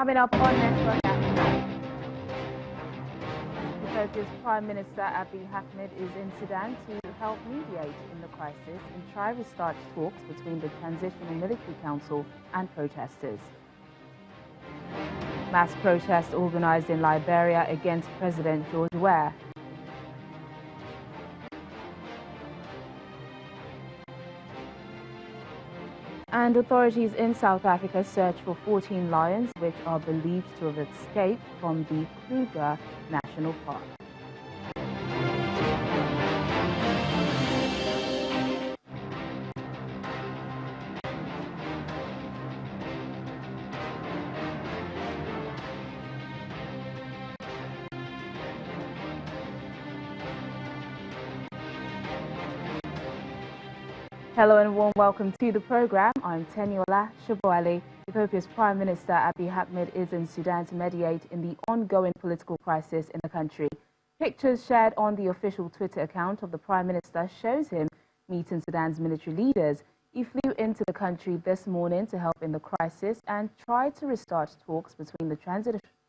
Coming up on Network Africa, Ethiopia's Prime Minister Abiy Ahmed is in Sudan to help mediate in the crisis and try to restart talks between the Transitional Military Council and protesters. Mass protest organized in Liberia against President George Weah. And authorities in South Africa search for 14 lions which are believed to have escaped from the Kruger National Park. Hello and warm welcome to the program. I'm Teniola Shoboale. Ethiopia's Prime Minister Abiy Ahmed is in Sudan to mediate in the ongoing political crisis in the country. Pictures shared on the official Twitter account of the Prime Minister shows him meeting Sudan's military leaders. He flew into the country this morning to help in the crisis and tried to restart talks between the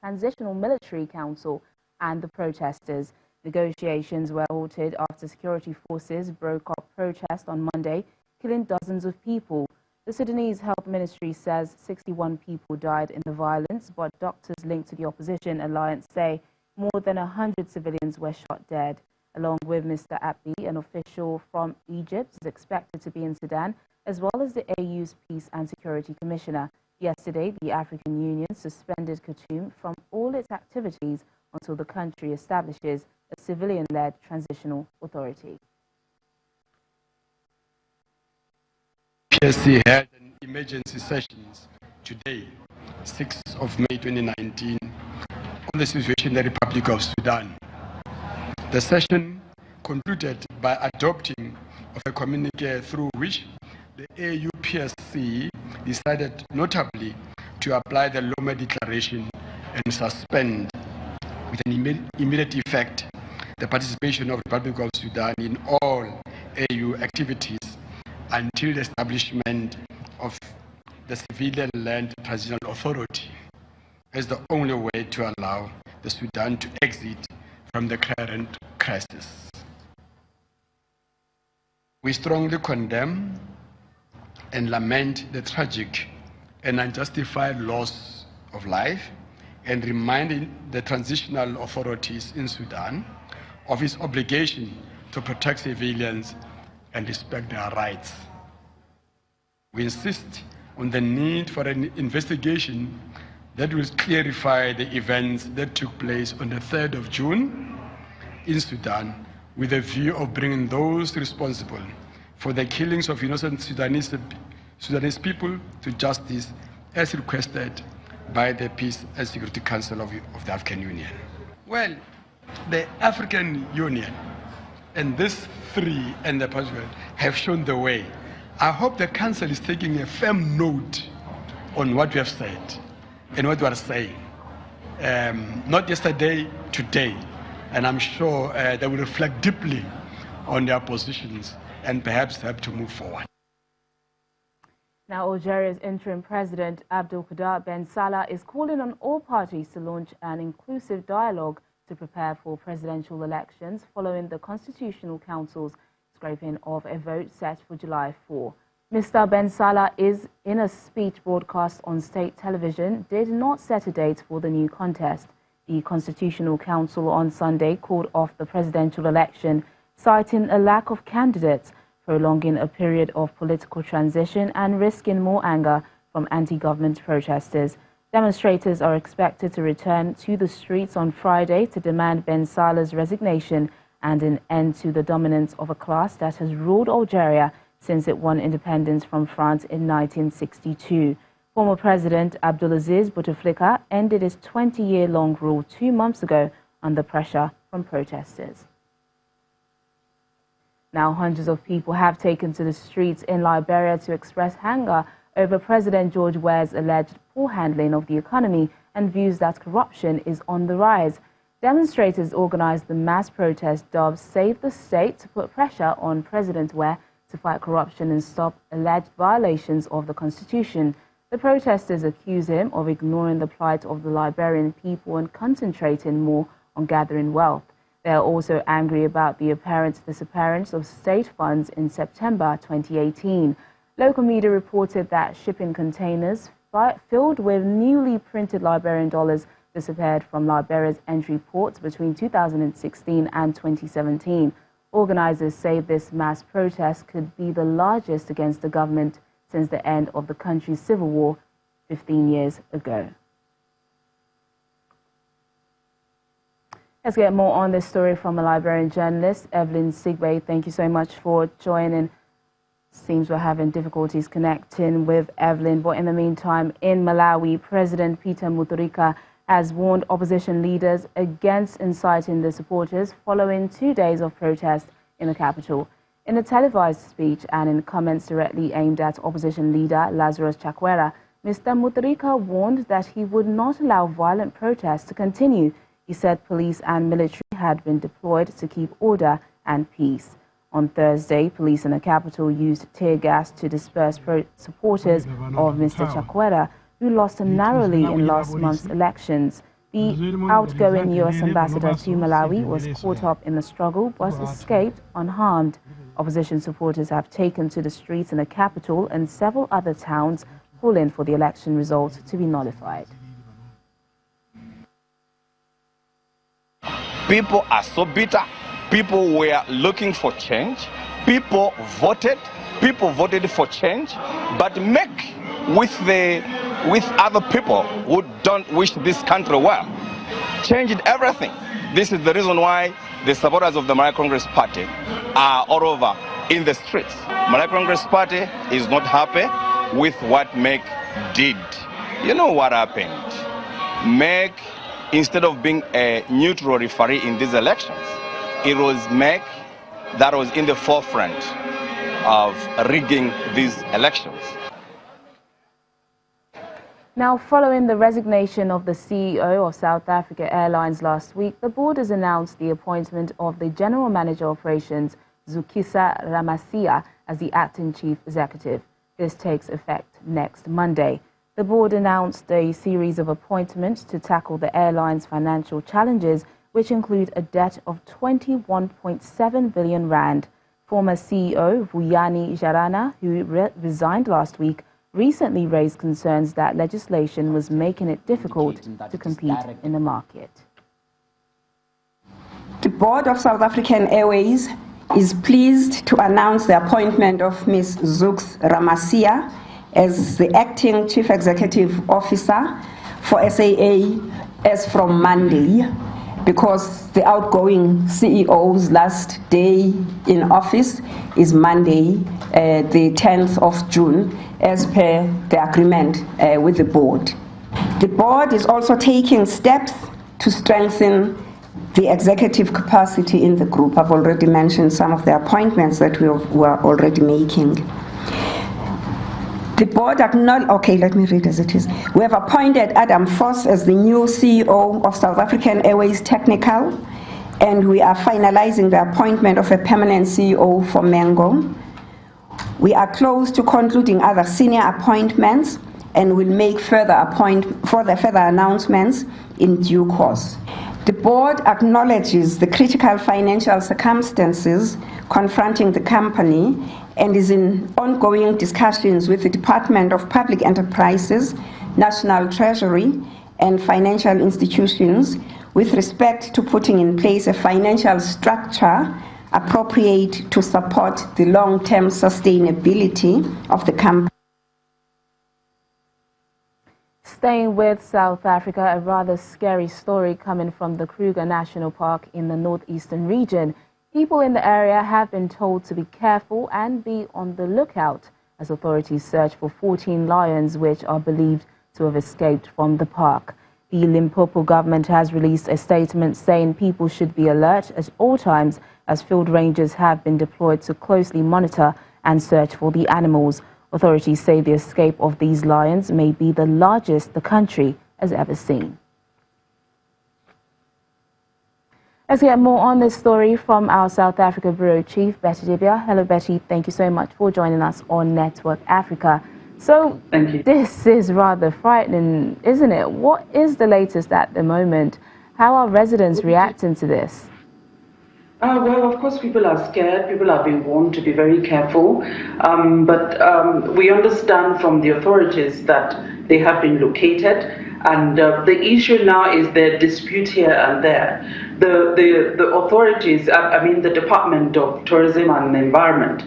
Transitional Military Council and the protesters. Negotiations were halted after security forces broke up protest on Monday, killing dozens of people. The Sudanese Health Ministry says 61 people died in the violence, but doctors linked to the opposition alliance say more than 100 civilians were shot dead. Along with Mr. Abiy, an official from Egypt is expected to be in Sudan, as well as the AU's Peace and Security Commissioner. Yesterday, the African Union suspended Khartoum from all its activities until the country establishes a civilian-led transitional authority. PSC held an emergency sessions today, 6th of May 2019, on the situation in the Republic of Sudan. The session concluded by adopting of a communique through which the AU-PSC decided notably to apply the Loma Declaration and suspend with an immediate effect the participation of the Republic of Sudan in all AU activities until the establishment of the Civilian Land Transitional Authority as the only way to allow the Sudan to exit from the current crisis. We strongly condemn and lament the tragic and unjustified loss of life and remind the transitional authorities in Sudan of its obligation to protect civilians and respect their rights. We insist on the need for an investigation that will clarify the events that took place on the 3rd of June in Sudan, with a view of bringing those responsible for the killings of innocent Sudanese people to justice as requested by the Peace and Security Council of the African Union. Well, the African Union and these three and the President have shown the way. I hope the Council is taking a firm note on what we have said and what we are saying. Not yesterday, today. And I'm sure they will reflect deeply on their positions and perhaps help to move forward. Now, Algeria's interim president, Abdelkader Ben Salah, is calling on all parties to launch an inclusive dialogue to prepare for presidential elections following the Constitutional Council's scrapping of a vote set for July 4. Mr. Ben Salah is in a speech broadcast on state television, did not set a date for the new contest. The Constitutional Council on Sunday called off the presidential election, citing a lack of candidates, prolonging a period of political transition and risking more anger from anti-government protesters. Demonstrators are expected to return to the streets on Friday to demand Ben Salah's resignation and an end to the dominance of a class that has ruled Algeria since it won independence from France in 1962. Former President Abdelaziz Bouteflika ended his 20-year-long rule 2 months ago under pressure from protesters. Now, hundreds of people have taken to the streets in Liberia to express anger over President George Weah's alleged poor handling of the economy and views that corruption is on the rise. Demonstrators organized the mass protest dubbed Save the State to put pressure on President Weah to fight corruption and stop alleged violations of the Constitution. The protesters accuse him of ignoring the plight of the Liberian people and concentrating more on gathering wealth. They are also angry about the apparent disappearance of state funds in September 2018. Local media reported that shipping containers filled with newly printed Liberian dollars disappeared from Liberia's entry ports between 2016 and 2017. Organizers say this mass protest could be the largest against the government since the end of the country's civil war 15 years ago. Let's get more on this story from a Liberian journalist, Evelyn Sigbe. Thank you so much for joining. Seems we're having difficulties connecting with Evelyn, but in the meantime, in Malawi, President Peter Mutharika has warned opposition leaders against inciting the supporters following 2 days of protest in the capital. In a televised speech and in comments directly aimed at opposition leader Lazarus Chakwera, Mr. Mutharika warned that he would not allow violent protests to continue. He said police and military had been deployed to keep order and peace. On Thursday, police in the capital used tear gas to disperse supporters of Mr. Chakwera, who lost narrowly in last month's elections. The outgoing U.S. ambassador to Malawi was caught up in the struggle but escaped unharmed. Opposition supporters have taken to the streets in the capital and several other towns, calling for the election results to be nullified. People are so bitter. People were looking for change. People voted for change, but make with other people who don't wish this country well. Changed everything. This is the reason why the supporters of the Malawi Congress Party are all over in the streets. Malawi Congress Party is not happy with what MEC did. You know what happened? MEC, instead of being a neutral referee in these elections, it was MEC that was in the forefront of rigging these elections. Now, following the resignation of the CEO of South Africa Airlines last week, the board has announced the appointment of the General Manager Operations, Zukisa Ramassia, as the acting chief executive. This takes effect next Monday. The board announced a series of appointments to tackle the airline's financial challenges, which include a debt of 21.7 billion rand. Former CEO Vuyani Jarana, who resigned last week, recently raised concerns that legislation was making it difficult to compete in the market. The board of South African Airways is pleased to announce the appointment of Ms. Zukis Ramassia as the acting chief executive officer for SAA as from Monday, because the outgoing CEO's last day in office is Monday, the 10th of June, as per the agreement with the board. The board is also taking steps to strengthen the executive capacity in the group. I've already mentioned some of the appointments that we were already making. The board acknowledged, okay, let me read as it is. We have appointed Adam Foss as the new CEO of South African Airways Technical, and we are finalizing the appointment of a permanent CEO for Mango. We are close to concluding other senior appointments and will make further announcements in due course. The board acknowledges the critical financial circumstances confronting the company and is in ongoing discussions with the Department of Public Enterprises, National Treasury, and financial institutions with respect to putting in place a financial structure appropriate to support the long-term sustainability of the company. Staying with South Africa, a rather scary story coming from the Kruger National Park in the northeastern region. People in the area have been told to be careful and be on the lookout as authorities search for 14 lions which are believed to have escaped from the park. The Limpopo government has released a statement saying people should be alert at all times as field rangers have been deployed to closely monitor and search for the animals. Authorities say the escape of these lions may be the largest the country has ever seen. Let's get more on this story from our South Africa Bureau Chief, Betty Dibia. Hello, Betty. Thank you so much for joining us on Network Africa. So Thank you. This is rather frightening, isn't it? What is the latest at the moment? How are residents reacting to this? Well, of course, people are scared. People are being warned to be very careful. But we understand from the authorities that they have been located. And the issue now is the dispute here and there. The authorities, I mean the Department of Tourism and Environment,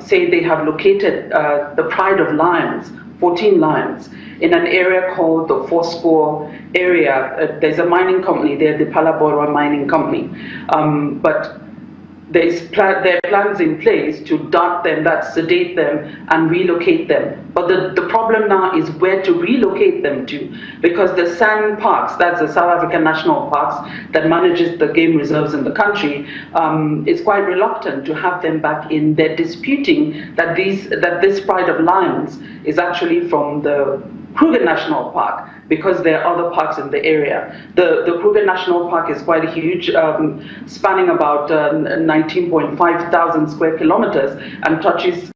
say they have located the Pride of Lions, 14 lions, in an area called the Fourscore area. There's a mining company there, the Palabora Mining Company. But there are plans in place to dart them, that's sedate them, and relocate them. But the problem now is where to relocate them to, because the SAN Parks, that's the South African National Parks, that manages the game reserves in the country, is quite reluctant to have them back in. They're disputing that this Pride of Lions is actually from the Kruger National Park, because there are other parks in the area. The Kruger National Park is quite huge, spanning about 19.5 thousand square kilometers, and touches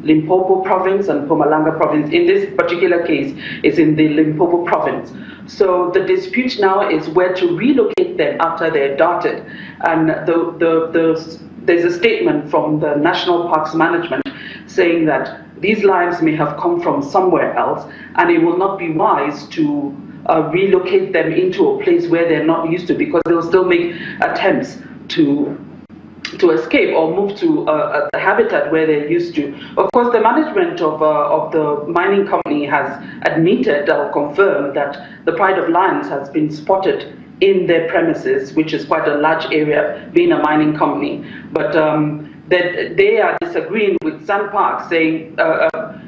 Limpopo province and Mpumalanga province. In this particular case, it's in the Limpopo province. So the dispute now is where to relocate them after they're darted. And there's a statement from the National Parks Management saying that these lions may have come from somewhere else, and it will not be wise to relocate them into a place where they're not used to, because they'll still make attempts to escape or move to a habitat where they're used to. Of course, the management of the mining company has admitted or confirmed that the Pride of Lions has been spotted in their premises, which is quite a large area, being a mining company. But that they are disagreeing with SAN Parks, saying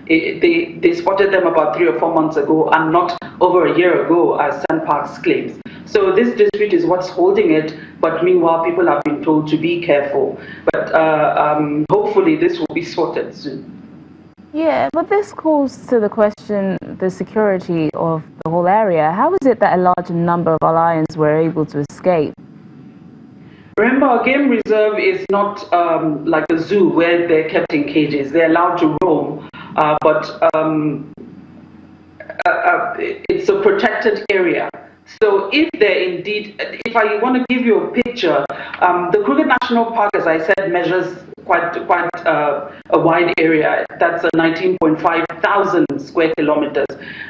they spotted them about 3 or 4 months ago and not over a year ago, as SAN Parks claims. So this dispute is what's holding it, but meanwhile people have been told to be careful. But hopefully this will be sorted soon. Yeah, but this calls to the question, the security of the whole area. How is it that a large number of our lions were able to escape? Remember, a game reserve is not like a zoo where they're kept in cages. They're allowed to roam, but it's a protected area. So if if I want to give you a picture, the Kruger National Park, as I said, measures quite a wide area. That's a 19.5 thousand square kilometers,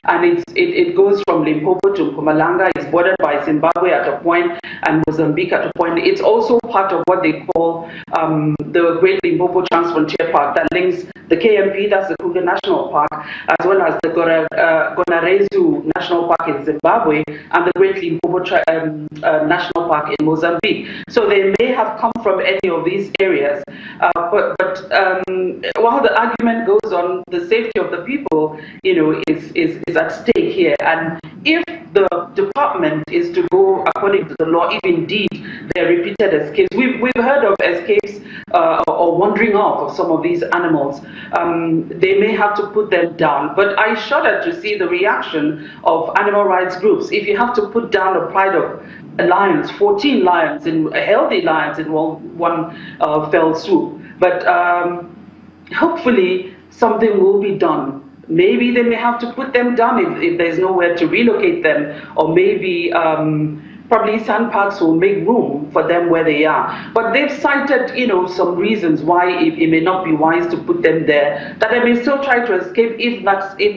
and it goes from Limpopo to Mpumalanga. It's bordered by Zimbabwe at a point and Mozambique at a point. It's also part of what they call the Great Limpopo Transfrontier Park that links the KMP, that's the Kruger National Park, as well as the Gonarezu National Park in Zimbabwe and the Great Limpopo National Park in Mozambique. So they may have come from any of these areas, but while the argument goes on, the safety of the people, is at stake here. And if the department is to go according to the law, if indeed there are repeated escapes, we've heard of escapes or wandering off of some of these animals, they may have to put them down. But I shudder to see the reaction of animal rights groups. If you have to put down a Pride of Lions, 14 lions, healthy lions in one fell swoop. But hopefully something will be done. Maybe they may have to put them down if there's nowhere to relocate them, or maybe probably SAN Parks will make room for them where they are. But they've cited, some reasons why it may not be wise to put them there, that they may still try to escape if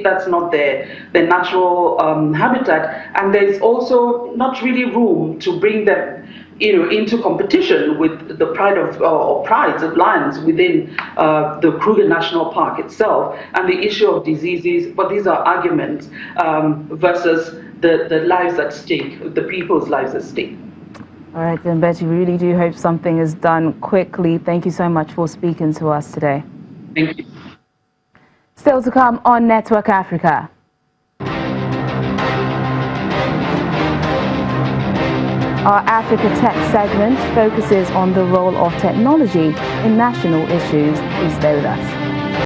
that's not their natural habitat. And there's also not really room to bring them into competition with the Pride or prides of lions within the Kruger National Park itself, and the issue of diseases. But these are arguments versus the lives at stake, the people's lives at stake. All right, then, Betty, we really do hope something is done quickly. Thank you so much for speaking to us today. Thank you. Still to come on Network Africa. Our Africa Tech segment focuses on the role of technology in national issues. Please stay with us.